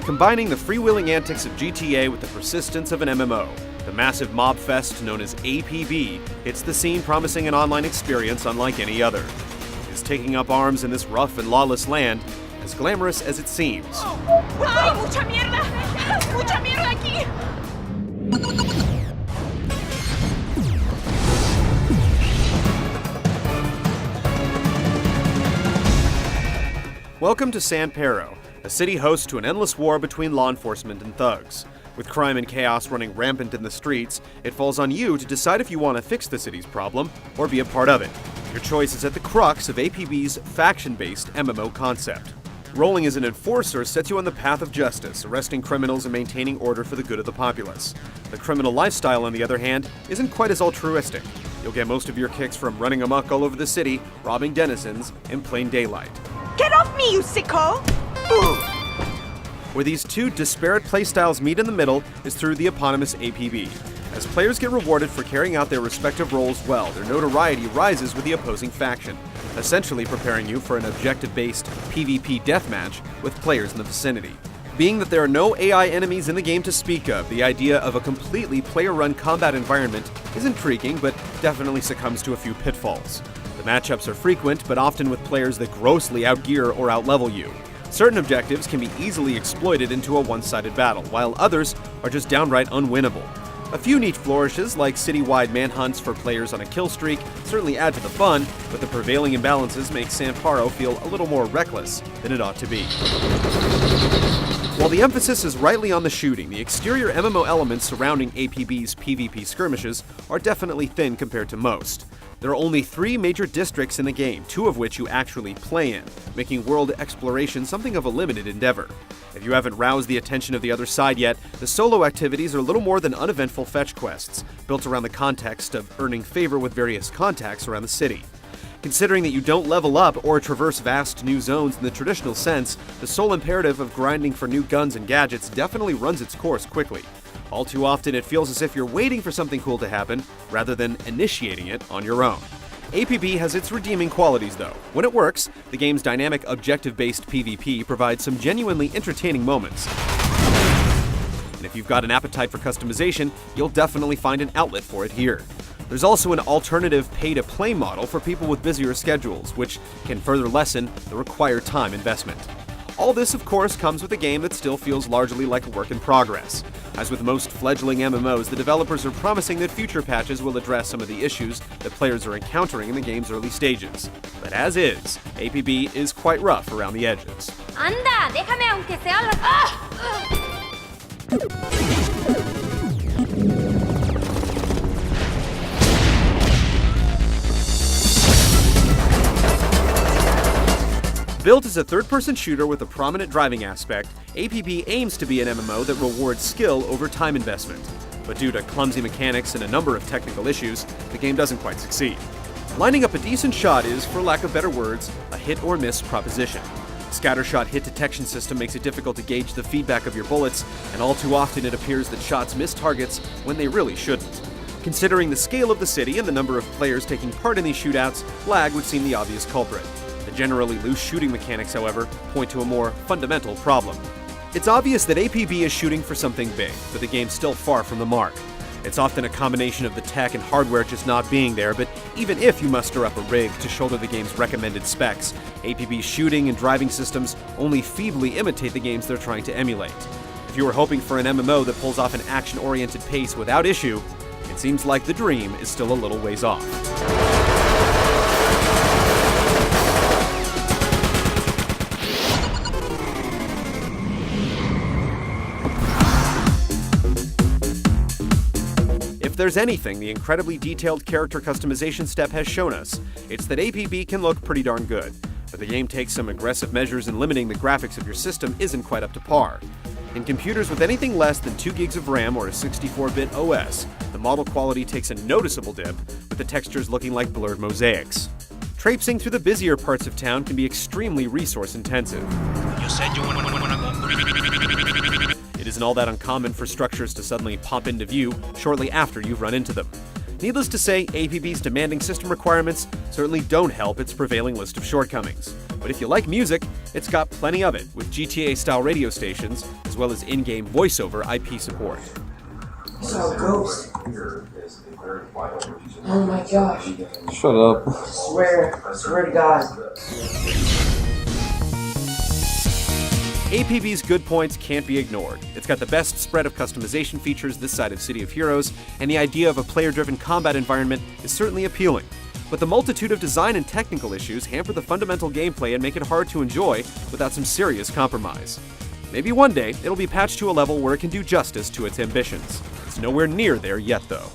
combining the freewheeling antics of GTA with the persistence of an MMO. The massive mob fest known as APB hits the scene promising an online experience unlike any other. Is taking up arms in this rough and lawless land as glamorous as it seems? ¡Ay, mucha mierda! ¡Mucha mierda aquí! Welcome to San Pero, a city host to an endless war between law enforcement and thugs. With crime and chaos running rampant in the streets, it falls on you to decide if you want to fix the city's problem or be a part of it. Your choice is at the crux of APB's faction-based MMO concept. Rolling as an enforcer sets you on the path of justice, arresting criminals and maintaining order for the good of the populace. The criminal lifestyle, on the other hand, isn't quite as altruistic. You'll get most of your kicks from running amok all over the city, robbing denizens in plain daylight. Get off me, you sicko! Where these two disparate playstyles meet in the middle is through the eponymous APB. As players get rewarded for carrying out their respective roles well, their notoriety rises with the opposing faction, essentially preparing you for an objective-based PvP deathmatch with players in the vicinity. Being that there are no AI enemies in the game to speak of, the idea of a completely player-run combat environment is intriguing, but definitely succumbs to a few pitfalls. The matchups are frequent, but often with players that grossly outgear or outlevel you. Certain objectives can be easily exploited into a one-sided battle, while others are just downright unwinnable. A few neat flourishes, like city-wide manhunts for players on a kill streak, certainly add to the fun, but the prevailing imbalances make San Pero feel a little more reckless than it ought to be. While the emphasis is rightly on the shooting, the exterior MMO elements surrounding APB's PvP skirmishes are definitely thin compared to most. There are only 3 major districts in the game, 2 of which you actually play in, making world exploration something of a limited endeavor. If you haven't roused the attention of the other side yet, the solo activities are little more than uneventful fetch quests, built around the context of earning favor with various contacts around the city. Considering that you don't level up or traverse vast new zones in the traditional sense, the sole imperative of grinding for new guns and gadgets definitely runs its course quickly. All too often, it feels as if you're waiting for something cool to happen, rather than initiating it on your own. APB has its redeeming qualities, though. When it works, the game's dynamic objective-based PvP provides some genuinely entertaining moments. And if you've got an appetite for customization, you'll definitely find an outlet for it here. There's also an alternative pay-to-play model for people with busier schedules, which can further lessen the required time investment. All this, of course, comes with a game that still feels largely like a work in progress. As with most fledgling MMOs, the developers are promising that future patches will address some of the issues that players are encountering in the game's early stages. But as is, APB is quite rough around the edges. Anda, déjame aunque sea Built as a third-person shooter with a prominent driving aspect, APB aims to be an MMO that rewards skill over time investment. But due to clumsy mechanics and a number of technical issues, the game doesn't quite succeed. Lining up a decent shot is, for lack of better words, a hit-or-miss proposition. The scattershot hit detection system makes it difficult to gauge the feedback of your bullets, and all too often it appears that shots miss targets when they really shouldn't. Considering the scale of the city and the number of players taking part in these shootouts, lag would seem the obvious culprit. The generally loose shooting mechanics, however, point to a more fundamental problem. It's obvious that APB is shooting for something big, but the game's still far from the mark. It's often a combination of the tech and hardware just not being there, but even if you muster up a rig to shoulder the game's recommended specs, APB's shooting and driving systems only feebly imitate the games they're trying to emulate. If you were hoping for an MMO that pulls off an action-oriented pace without issue, it seems like the dream is still a little ways off. If there's anything the incredibly detailed character customization step has shown us, it's that APB can look pretty darn good, but the game takes some aggressive measures in limiting the graphics of your system isn't quite up to par. In computers with anything less than 2 gigs of RAM or a 64-bit OS, the model quality takes a noticeable dip, with the textures looking like blurred mosaics. Traipsing through the busier parts of town can be extremely resource-intensive. You said you wanna go. It isn't all that uncommon for structures to suddenly pop into view shortly after you've run into them. Needless to say, APB's demanding system requirements certainly don't help its prevailing list of shortcomings. But if you like music, It's got plenty of it, with GTA-style radio stations, as well as in-game voiceover IP support. So Ghost. Oh my gosh. Shut up. Swear to God. APB's good points can't be ignored. It's got the best spread of customization features this side of City of Heroes, and the idea of a player-driven combat environment is certainly appealing. But the multitude of design and technical issues hamper the fundamental gameplay and make it hard to enjoy without some serious compromise. Maybe one day, it'll be patched to a level where it can do justice to its ambitions. It's nowhere near there yet, though.